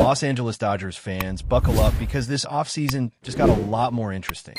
Los Angeles Dodgers fans, buckle up because this offseason just got a lot more interesting.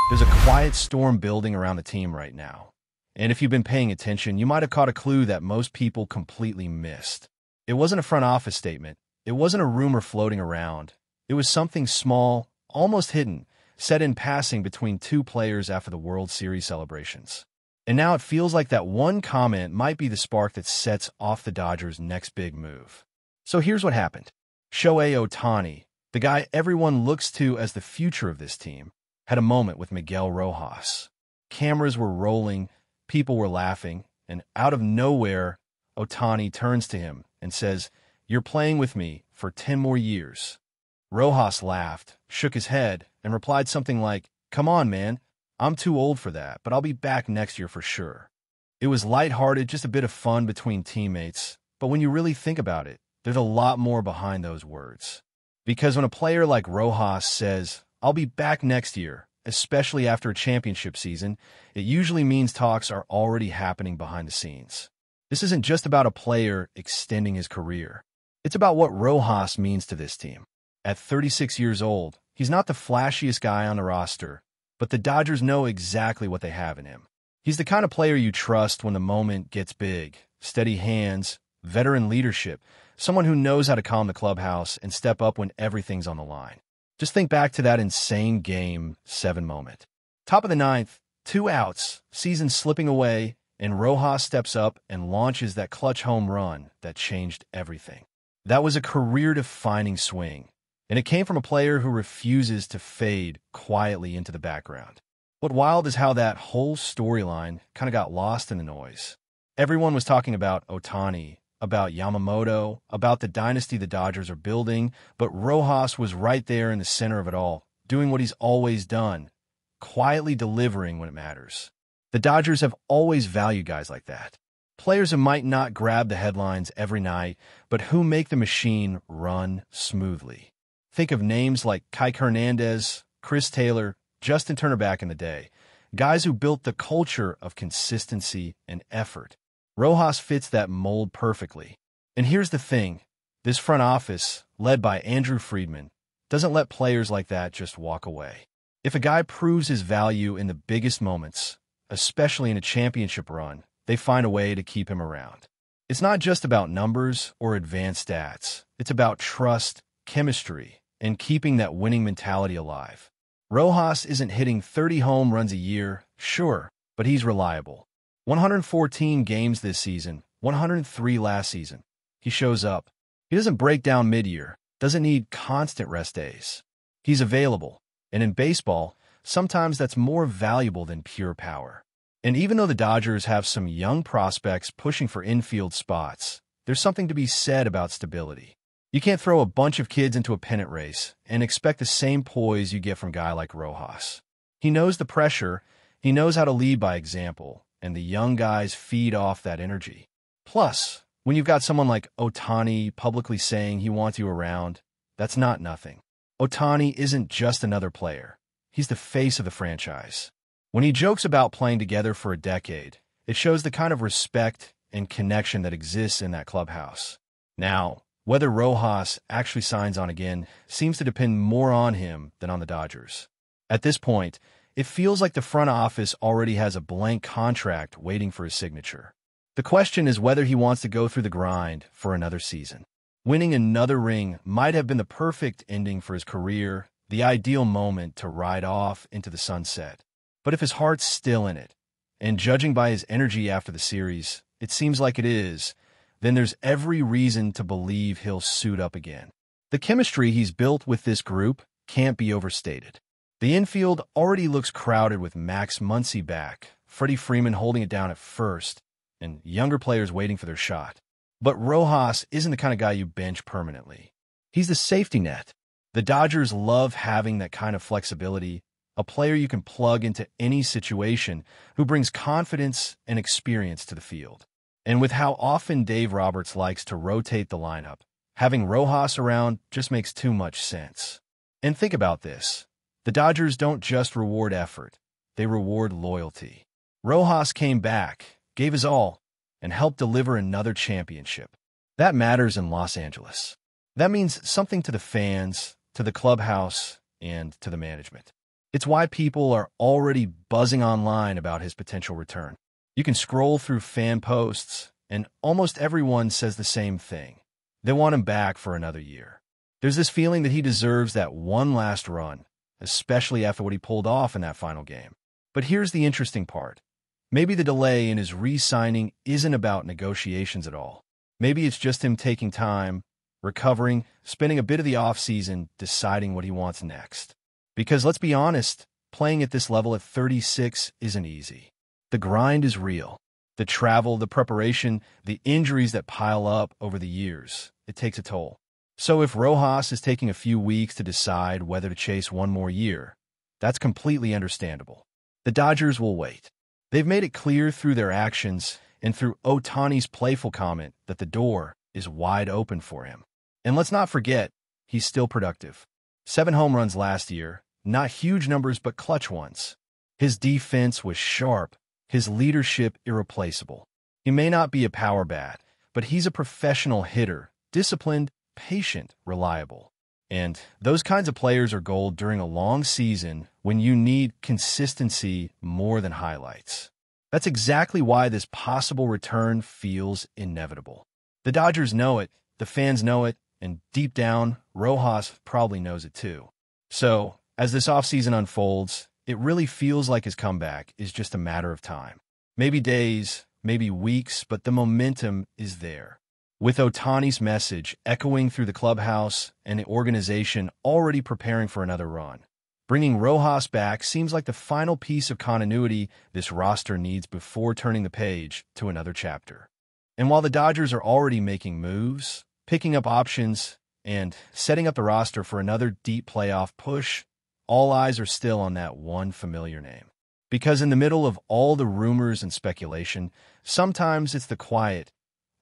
There's a quiet storm building around the team right now. And if you've been paying attention, you might have caught a clue that most people completely missed. It wasn't a front office statement. It wasn't a rumor floating around. It was something small, almost hidden, said in passing between two players after the World Series celebrations. And now it feels like that one comment might be the spark that sets off the Dodgers' next big move. So here's what happened. Shohei Ohtani, the guy everyone looks to as the future of this team, had a moment with Miguel Rojas. Cameras were rolling, people were laughing, and out of nowhere, Ohtani turns to him and says, "You're playing with me for 10 more years." Rojas laughed, shook his head, and replied something like, "Come on, man. I'm too old for that, but I'll be back next year for sure." It was lighthearted, just a bit of fun between teammates, but when you really think about it, there's a lot more behind those words. Because when a player like Rojas says, "I'll be back next year," especially after a championship season, it usually means talks are already happening behind the scenes. This isn't just about a player extending his career. It's about what Rojas means to this team. At 36 years old, he's not the flashiest guy on the roster, but the Dodgers know exactly what they have in him. He's the kind of player you trust when the moment gets big. Steady hands, veteran leadership, someone who knows how to calm the clubhouse and step up when everything's on the line. Just think back to that insane Game 7 moment. Top of the ninth, 2 outs, season slipping away, and Rojas steps up and launches that clutch home run that changed everything. That was a career-defining swing, and it came from a player who refuses to fade quietly into the background. What's wild is how that whole storyline kind of got lost in the noise. Everyone was talking about Ohtani, about Yamamoto, about the dynasty the Dodgers are building, but Rojas was right there in the center of it all, doing what he's always done, quietly delivering when it matters. The Dodgers have always valued guys like that. Players who might not grab the headlines every night, but who make the machine run smoothly. Think of names like Kike Hernandez, Chris Taylor, Justin Turner back in the day, guys who built the culture of consistency and effort. Rojas fits that mold perfectly. And here's the thing, this front office, led by Andrew Friedman, doesn't let players like that just walk away. If a guy proves his value in the biggest moments, especially in a championship run, they find a way to keep him around. It's not just about numbers or advanced stats. It's about trust, chemistry, and keeping that winning mentality alive. Rojas isn't hitting 30 home runs a year, sure, but he's reliable. 114 games this season, 103 last season. He shows up. He doesn't break down mid-year, doesn't need constant rest days. He's available, and in baseball, sometimes that's more valuable than pure power. And even though the Dodgers have some young prospects pushing for infield spots, there's something to be said about stability. You can't throw a bunch of kids into a pennant race and expect the same poise you get from a guy like Rojas. He knows the pressure, he knows how to lead by example, and the young guys feed off that energy. Plus, when you've got someone like Ohtani publicly saying he wants you around, that's not nothing. Ohtani isn't just another player. He's the face of the franchise. When he jokes about playing together for a decade, it shows the kind of respect and connection that exists in that clubhouse. Now, whether Rojas actually signs on again seems to depend more on him than on the Dodgers. At this point, it feels like the front office already has a blank contract waiting for his signature. The question is whether he wants to go through the grind for another season. Winning another ring might have been the perfect ending for his career, the ideal moment to ride off into the sunset. But if his heart's still in it, and judging by his energy after the series, it seems like it is, then there's every reason to believe he'll suit up again. The chemistry he's built with this group can't be overstated. The infield already looks crowded with Max Muncy back, Freddie Freeman holding it down at first, and younger players waiting for their shot. But Rojas isn't the kind of guy you bench permanently. He's the safety net. The Dodgers love having that kind of flexibility, a player you can plug into any situation who brings confidence and experience to the field. And with how often Dave Roberts likes to rotate the lineup, having Rojas around just makes too much sense. And think about this. The Dodgers don't just reward effort, they reward loyalty. Rojas came back, gave his all, and helped deliver another championship. That matters in Los Angeles. That means something to the fans, to the clubhouse, and to the management. It's why people are already buzzing online about his potential return. You can scroll through fan posts, and almost everyone says the same thing. They want him back for another year. There's this feeling that he deserves that one last run, especially after what he pulled off in that final game. But here's the interesting part. Maybe the delay in his re-signing isn't about negotiations at all. Maybe it's just him taking time, recovering, spending a bit of the offseason deciding what he wants next. Because let's be honest, playing at this level at 36 isn't easy. The grind is real. The travel, the preparation, the injuries that pile up over the years, it takes a toll. So if Rojas is taking a few weeks to decide whether to chase one more year, that's completely understandable. The Dodgers will wait. They've made it clear through their actions and through Ohtani's playful comment that the door is wide open for him. And let's not forget, he's still productive. 7 home runs last year, not huge numbers but clutch ones. His defense was sharp, his leadership irreplaceable. He may not be a power bat, but he's a professional hitter, disciplined, patient, reliable. And those kinds of players are gold during a long season when you need consistency more than highlights. That's exactly why this possible return feels inevitable. The Dodgers know it, the fans know it, and deep down, Rojas probably knows it too. So, as this offseason unfolds, it really feels like his comeback is just a matter of time. Maybe days, maybe weeks, but the momentum is there. With Ohtani's message echoing through the clubhouse and the organization already preparing for another run, bringing Rojas back seems like the final piece of continuity this roster needs before turning the page to another chapter. And while the Dodgers are already making moves, picking up options, and setting up the roster for another deep playoff push, all eyes are still on that one familiar name. Because in the middle of all the rumors and speculation, sometimes it's the quiet,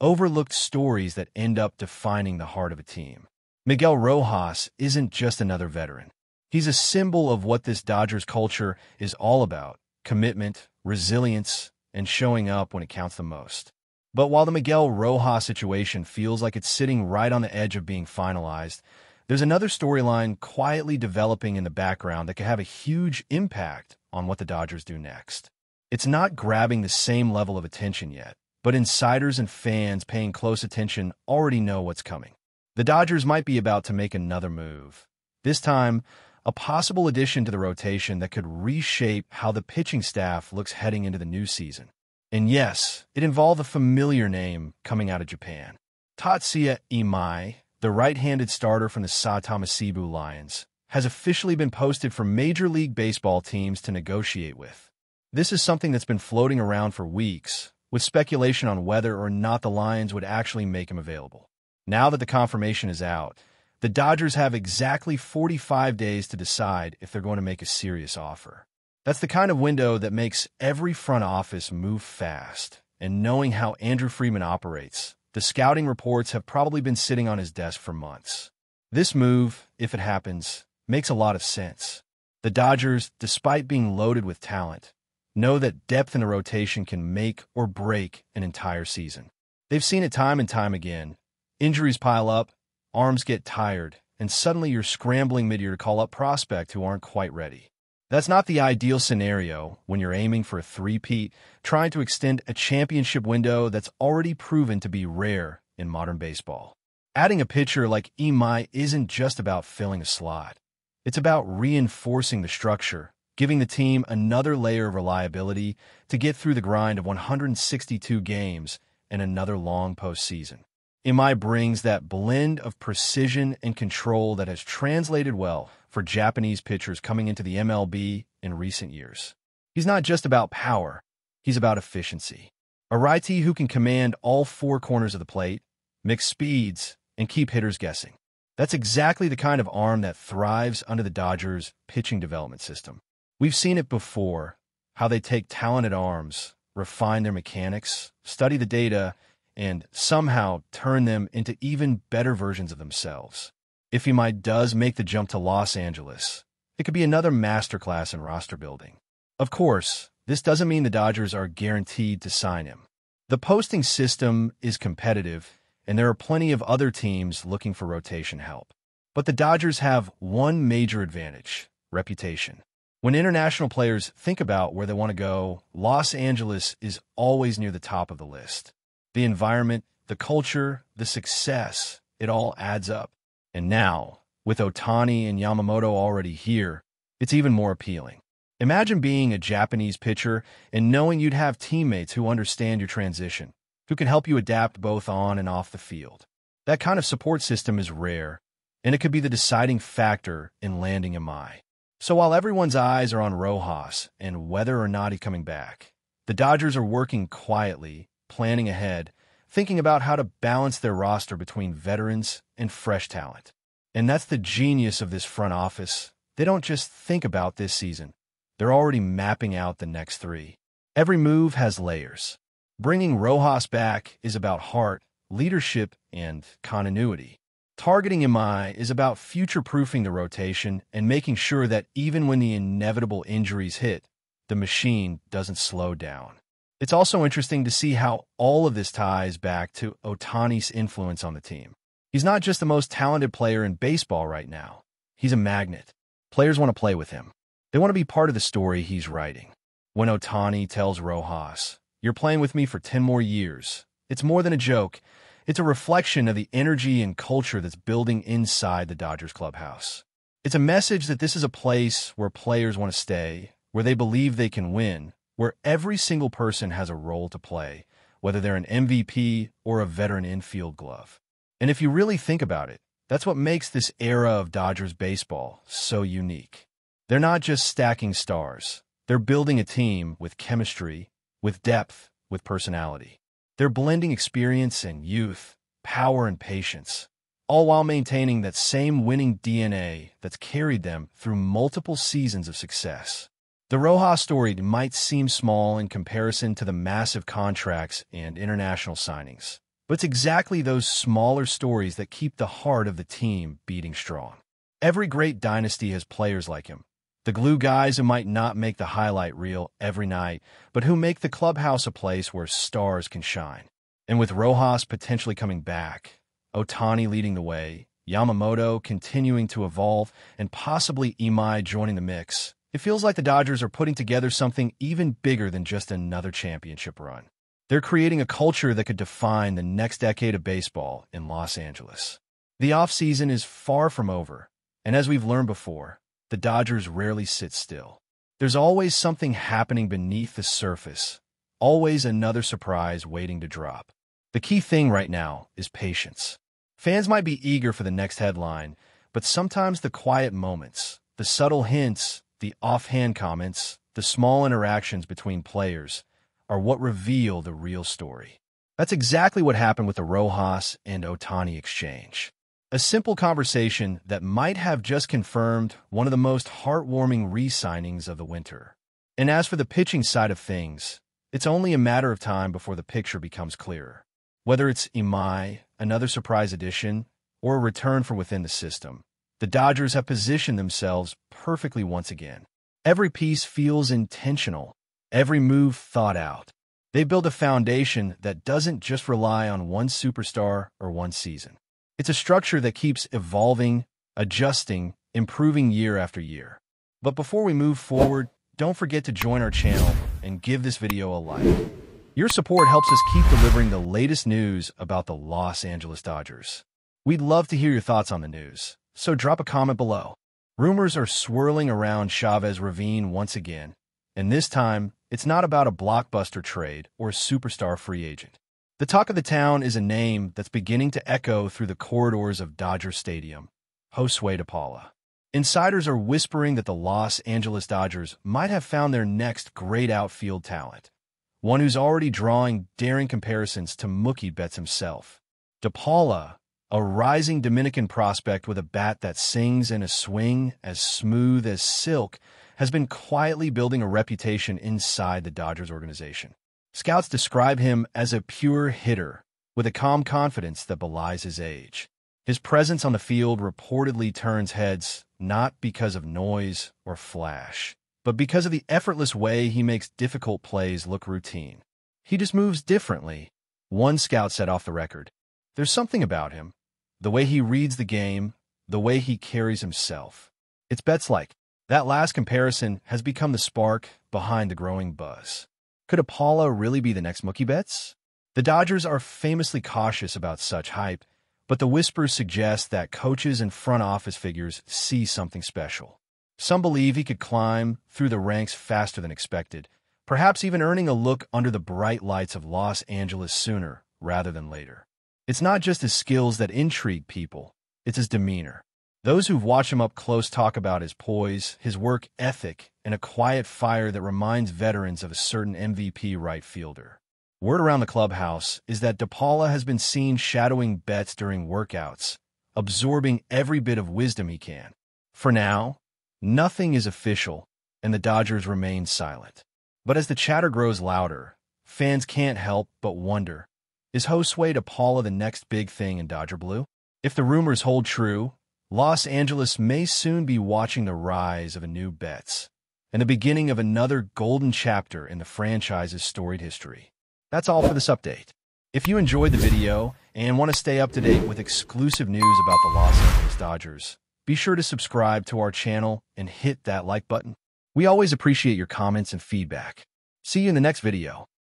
overlooked stories that end up defining the heart of a team. Miguel Rojas isn't just another veteran. He's a symbol of what this Dodgers culture is all about: commitment, resilience, and showing up when it counts the most. But while the Miguel Rojas situation feels like it's sitting right on the edge of being finalized, there's another storyline quietly developing in the background that could have a huge impact on what the Dodgers do next. It's not grabbing the same level of attention yet, but insiders and fans paying close attention already know what's coming. The Dodgers might be about to make another move. This time, a possible addition to the rotation that could reshape how the pitching staff looks heading into the new season. And yes, it involved a familiar name coming out of Japan. Tatsuya Imai, the right-handed starter from the Satomasibu Lions, has officially been posted for Major League Baseball teams to negotiate with. This is something that's been floating around for weeks, with speculation on whether or not the Lions would actually make him available. Now that the confirmation is out, the Dodgers have exactly 45 days to decide if they're going to make a serious offer. That's the kind of window that makes every front office move fast. And knowing how Andrew Friedman operates, the scouting reports have probably been sitting on his desk for months. This move, if it happens, makes a lot of sense. The Dodgers, despite being loaded with talent, know that depth in the rotation can make or break an entire season. They've seen it time and time again. Injuries pile up, arms get tired, and suddenly you're scrambling mid-year to call up prospects who aren't quite ready. That's not the ideal scenario when you're aiming for a three-peat, trying to extend a championship window that's already proven to be rare in modern baseball. Adding a pitcher like Imai isn't just about filling a slot. It's about reinforcing the structure, giving the team another layer of reliability to get through the grind of 162 games and another long postseason. Imai brings that blend of precision and control that has translated well for Japanese pitchers coming into the MLB in recent years. He's not just about power, he's about efficiency. A righty who can command all 4 corners of the plate, mix speeds, and keep hitters guessing. That's exactly the kind of arm that thrives under the Dodgers' pitching development system. We've seen it before, how they take talented arms, refine their mechanics, study the data, and somehow turn them into even better versions of themselves. If Imai does make the jump to Los Angeles, it could be another masterclass in roster building. Of course, this doesn't mean the Dodgers are guaranteed to sign him. The posting system is competitive, and there are plenty of other teams looking for rotation help. But the Dodgers have one major advantage: reputation. When international players think about where they want to go, Los Angeles is always near the top of the list. The environment, the culture, the success, it all adds up. And now, with Ohtani and Yamamoto already here, it's even more appealing. Imagine being a Japanese pitcher and knowing you'd have teammates who understand your transition, who can help you adapt both on and off the field. That kind of support system is rare, and it could be the deciding factor in landing MI. So while everyone's eyes are on Rojas and whether or not he's coming back, the Dodgers are working quietly, planning ahead, thinking about how to balance their roster between veterans and fresh talent. And that's the genius of this front office. They don't just think about this season. They're already mapping out the next three. Every move has layers. Bringing Rojas back is about heart, leadership, and continuity. Targeting MI is about future-proofing the rotation and making sure that even when the inevitable injuries hit, the machine doesn't slow down. It's also interesting to see how all of this ties back to Ohtani's influence on the team. He's not just the most talented player in baseball right now. He's a magnet. Players want to play with him. They want to be part of the story he's writing. When Ohtani tells Rojas, "You're playing with me for 10 more years," it's more than a joke. It's a reflection of the energy and culture that's building inside the Dodgers clubhouse. It's a message that this is a place where players want to stay, where they believe they can win, where every single person has a role to play, whether they're an MVP or a veteran infield glove. And if you really think about it, that's what makes this era of Dodgers baseball so unique. They're not just stacking stars. They're building a team with chemistry, with depth, with personality. They're blending experience and youth, power and patience, all while maintaining that same winning DNA that's carried them through multiple seasons of success. The Rojas story might seem small in comparison to the massive contracts and international signings, but it's exactly those smaller stories that keep the heart of the team beating strong. Every great dynasty has players like him. The glue guys who might not make the highlight reel every night, but who make the clubhouse a place where stars can shine. And with Rojas potentially coming back, Ohtani leading the way, Yamamoto continuing to evolve, and possibly Imai joining the mix, it feels like the Dodgers are putting together something even bigger than just another championship run. They're creating a culture that could define the next decade of baseball in Los Angeles. The offseason is far from over, and as we've learned before, the Dodgers rarely sit still. There's always something happening beneath the surface, always another surprise waiting to drop. The key thing right now is patience. Fans might be eager for the next headline, but sometimes the quiet moments, the subtle hints, the offhand comments, the small interactions between players are what reveal the real story. That's exactly what happened with the Rojas and Ohtani exchange. A simple conversation that might have just confirmed one of the most heartwarming re-signings of the winter. And as for the pitching side of things, it's only a matter of time before the picture becomes clearer. Whether it's Imai, another surprise addition, or a return from within the system, the Dodgers have positioned themselves perfectly once again. Every piece feels intentional, every move thought out. They build a foundation that doesn't just rely on one superstar or one season. It's a structure that keeps evolving, adjusting, improving year after year. But before we move forward, don't forget to join our channel and give this video a like. Your support helps us keep delivering the latest news about the Los Angeles Dodgers. We'd love to hear your thoughts on the news, so drop a comment below. Rumors are swirling around Chavez Ravine once again, and this time, it's not about a blockbuster trade or a superstar free agent. The talk of the town is a name that's beginning to echo through the corridors of Dodger Stadium: JOSUÉ to PAULA. Insiders are whispering that the Los Angeles Dodgers might have found their next great outfield talent, one who's already drawing daring comparisons to Mookie Betts himself. De Paula, a rising Dominican prospect with a bat that sings and a swing as smooth as silk, has been quietly building a reputation inside the Dodgers organization. Scouts describe him as a pure hitter, with a calm confidence that belies his age. His presence on the field reportedly turns heads not because of noise or flash, but because of the effortless way he makes difficult plays look routine. He just moves differently, one scout said off the record. There's something about him, the way he reads the game, the way he carries himself. It's bets like that last comparison has become the spark behind the growing buzz. Could Paula really be the next Mookie Betts? The Dodgers are famously cautious about such hype, but the whispers suggest that coaches and front office figures see something special. Some believe he could climb through the ranks faster than expected, perhaps even earning a look under the bright lights of Los Angeles sooner rather than later. It's not just his skills that intrigue people, it's his demeanor. Those who've watched him up close talk about his poise, his work ethic, and a quiet fire that reminds veterans of a certain MVP right fielder. Word around the clubhouse is that Paula has been seen shadowing Betts during workouts, absorbing every bit of wisdom he can. For now, nothing is official, and the Dodgers remain silent. But as the chatter grows louder, fans can't help but wonder, is JOSUÉ Paula the next big thing in Dodger Blue? If the rumors hold true, Los Angeles may soon be watching the rise of a new Betts and the beginning of another golden chapter in the franchise's storied history. That's all for this update. If you enjoyed the video and want to stay up to date with exclusive news about the Los Angeles Dodgers, be sure to subscribe to our channel and hit that like button. We always appreciate your comments and feedback. See you in the next video.